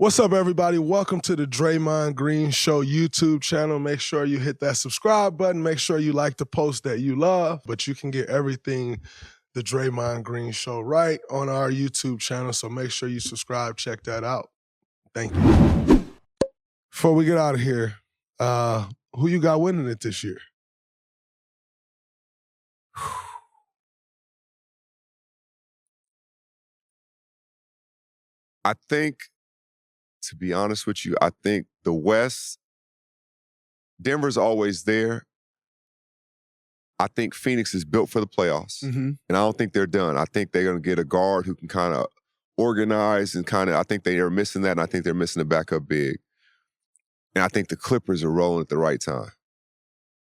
What's up, everybody? Welcome to the Draymond Green Show YouTube channel. Make sure you hit that subscribe button. Make sure you like the post that you love. But you can get everything the Draymond Green Show right on our YouTube channel. So make sure you subscribe. Check that out. Thank you. Before we get out of here, who you got winning it this year? I think, to be honest with you, I think the West, Denver's always there. I think Phoenix is built for the playoffs, and I don't think they're done. I think they're going to get a guard who can kind of organize and I think they are missing that, and I think they're missing a backup big. And I think the Clippers are rolling at the right time.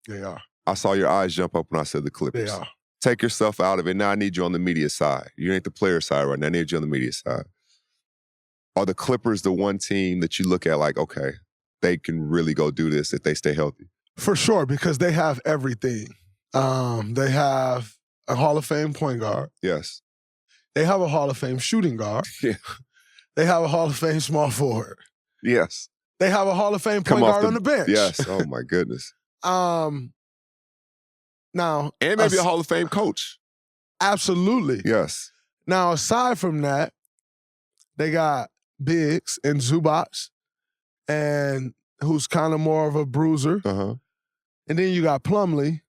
They are. I saw your eyes jump up when I said the Clippers. They are. Take yourself out of it. Now I need you on the media side. You ain't the player side right now. I need you on the media side. Are the Clippers the one team that you look at like, okay, they can really go do this if they stay healthy? For sure, because they have everything. They have a Hall of Fame point guard. Yes. They have a Hall of Fame shooting guard. Yeah. They have a Hall of Fame small forward. Yes. They have a Hall of Fame point guard on the bench. Yes. Oh, my goodness. Now, and maybe a Hall of Fame coach. Absolutely. Yes. Now, aside from that, they got Biggs and Zubac, and who's kind of more of a bruiser. Uh-huh. And then you got Plumlee,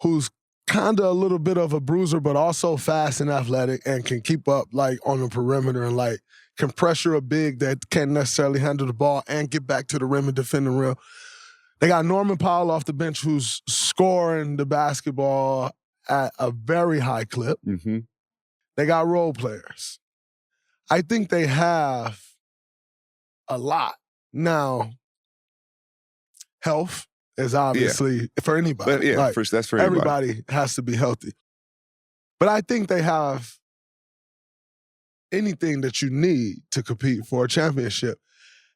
who's kind of a little bit of a bruiser, but also fast and athletic and can keep up like on the perimeter and like can pressure a big that can't necessarily handle the ball and get back to the rim and defend the rim. They got Norman Powell off the bench who's scoring the basketball at a very high clip. Mm-hmm. They got role players. I think they have a lot. Now, health is obviously for anybody. But like, that's for everybody. Everybody has to be healthy. But I think they have anything that you need to compete for a championship.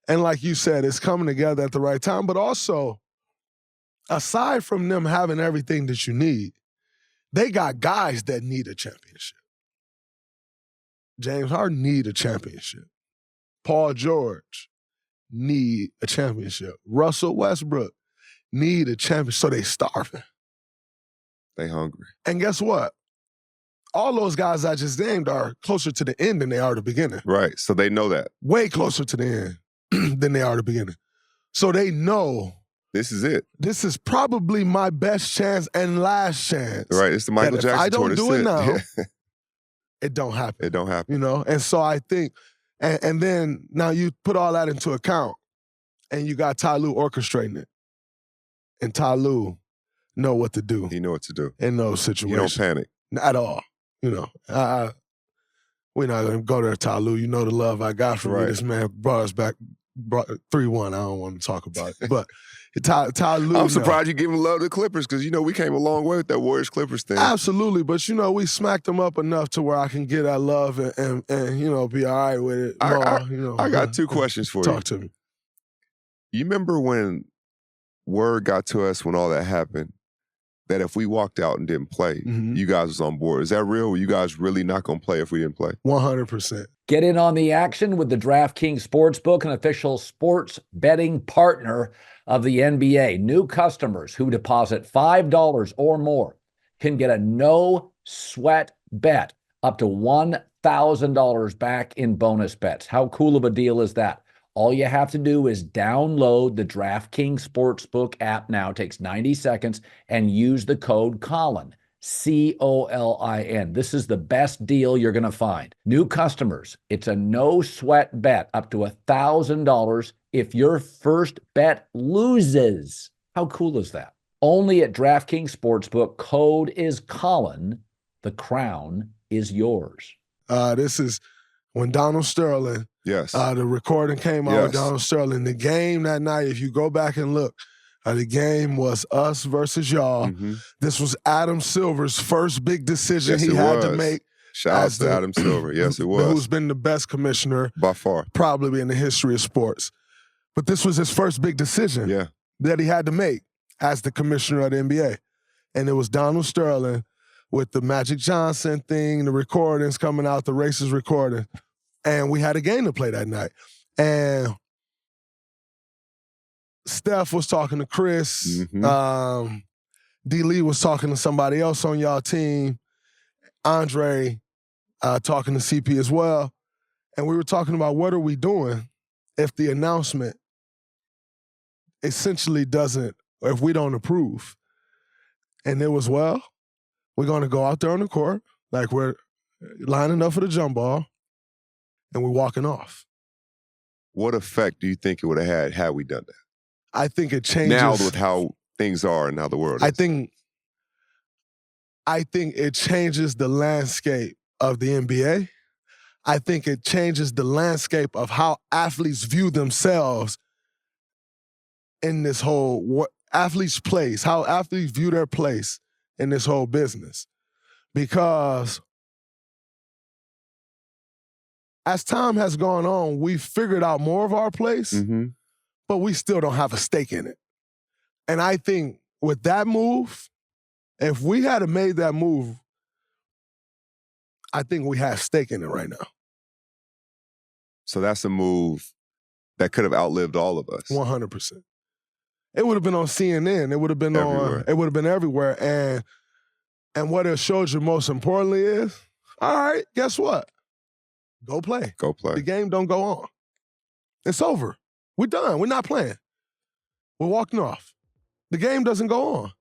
And like you said, it's coming together at the right time. But also, aside from them having everything that you need, they got guys that need a championship. James Harden need a championship. Paul George need a championship. Russell Westbrook need a championship. So they starving. They hungry. And guess what? All those guys I just named are closer to the end than they are the beginning. Right. So they know that. Way closer to the end than they are the beginning. So they know this is it. This is probably my best chance and last chance. Right. It's the Michael Jackson I don't do it now. Yeah. It don't happen. It don't happen. You know? And so I think, and then now you put all that into account and you got Ty Lue orchestrating it. And Ty Lue know what to do. He know what to do. In those situations. You don't panic. At all. You know, we're not going to go there, Ty Lue. You know the love I got from you. This man brought us back 3-1. I don't want to talk about it. But Ty Lue. I'm surprised you giving love to the Clippers because, you know, we came a long way with that Warriors-Clippers thing. Absolutely. But, you know, we smacked them up enough to where I can get that love and you know, be all right with it. I got two questions for you. Talk to me. You remember when word got to us when all that happened that if we walked out and didn't play, you guys was on board. Is that real? Were you guys really not going to play if we didn't play? 100%. Get in on the action with the Draftking Sportsbook, an official sports betting partner of the NBA. New customers who deposit $5 or more can get a no-sweat bet up to $1,000 back in bonus bets. How cool of a deal is that? All you have to do is download the Draftking Sportsbook app now. It takes 90 seconds and use the code COLIN, C-O-L-I-N. This is the best deal you're going to find. New customers, it's a no-sweat bet up to $1,000 if your first bet loses. How cool is that? Only at Draftking Sportsbook. Code is COLIN. The crown is yours. This is when Donald Sterling. Yes. The recording came out with Donald Sterling. The game that night, if you go back and look, the game was us versus y'all. This was Adam Silver's first big decision he had to make. Shout out to Adam Silver. Yes, it was. Who's been the best commissioner by far, probably in the history of sports. But this was his first big decision that he had to make as the commissioner of the NBA. And it was Donald Sterling with the Magic Johnson thing, the recordings coming out, the racist recording. And we had a game to play that night. And Steph was talking to Chris. D-Lee was talking to somebody else on y'all team. Andre talking to CP as well. And we were talking about what are we doing if the announcement essentially doesn't, or if we don't approve. And it was, well, we're going to go out there on the court, like we're lining up for the jump ball, and we're walking off. What effect do you think it would have had we done that? I think it changes. Now with how things are and how the world is. I think it changes the landscape of the NBA. I think it changes the landscape of how athletes view themselves in this whole, athletes' place, how athletes view their place in this whole business. Because as time has gone on, we've figured out more of our place, but we still don't have a stake in it. And I think with that move, if we had made that move, I think we have stake in it right now. So that's a move that could have outlived all of us. 100%. It would have been on CNN. It would have been everywhere. It would have been everywhere. And what it showed you most importantly is, all right, guess what? Go play. Go play. The game don't go on. It's over. We're done. We're not playing. We're walking off. The game doesn't go on.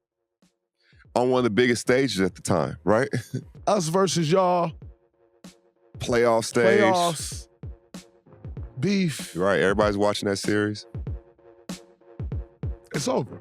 On one of the biggest stages at the time, right? Us versus y'all. Playoff stage. Playoffs. Beef. Right, everybody's watching that series. It's over.